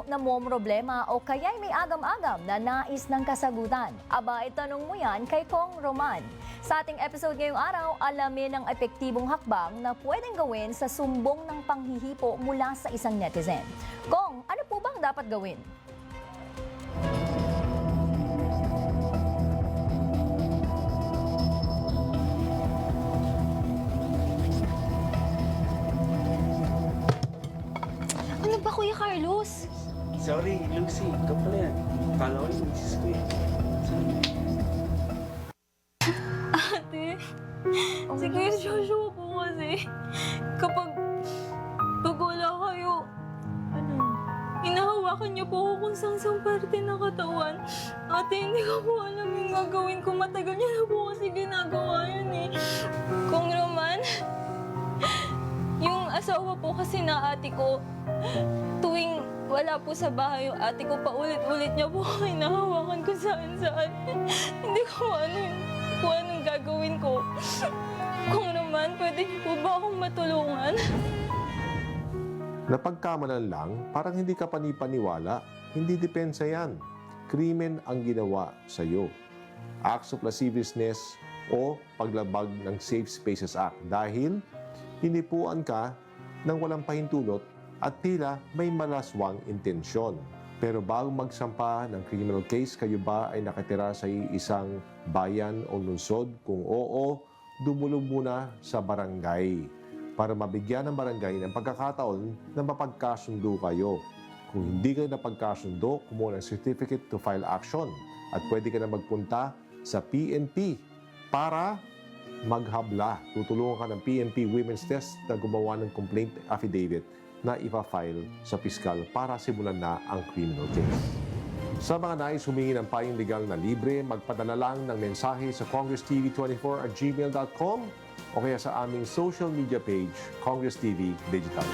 na problema o kaya'y may agam-agam na nais ng kasagutan? Aba, itanong mo yan kay Kong Roman. Sa ating episode ngayong araw, alamin ang epektibong hakbang na pwedeng gawin sa sumbong ng panghihipo mula sa isang netizen. Kong, ano po bang dapat gawin? Ano ba, Kuya Carlos? Sorry, Lucy. Ikaw pala yan. Kala ko yung misis ko yan. Sorry. Ate, si Kuya Joshua po kasi, kapag wala kayo, hinahawakan niyo po ako kung sang parte ng katawan. Ate, hindi ko po alam yung gagawin ko. Matagal niya na po kasi ginagawa yun eh. Kung Roman, yung asawa po kasi na ate ko, tuwing wala po sa bahay yung ate ko, paulit-ulit niya po ako hinahawakan kung saan-saan. Hindi ko kung anong gagawin ko. Kung Roman, pwede niyo po ba akong matulungan? Napagkamalan lang, parang hindi ka panipaniwala, hindi depensa yan. Krimen ang ginawa sa iyo. Acts of lasciviousness o paglabag ng Safe Spaces Act dahil hinipuan ka ng walang pahintulot at tila may malaswang intensyon. Pero bago magsampa ng criminal case, kayo ba ay nakatira sa isang bayan o lungsod? Kung oo, dumulog muna sa barangay para mabigyan ng barangay ng pagkakataon na mapagkasundo kayo. Kung hindi kayo napagkasundo, kumuha ng certificate to file action at pwede ka na magpunta sa PNP para maghabla. Tutulungan ka ng PNP Women's Desk na gumawa ng complaint affidavit na ipa-file sa piskal para simulan na ang criminal case. Sa mga nais humingi ng payong legal na libre, magpadala lang ng mensahe sa congresstv24@gmail.com o kaya sa aming social media page, Congress TV Digital.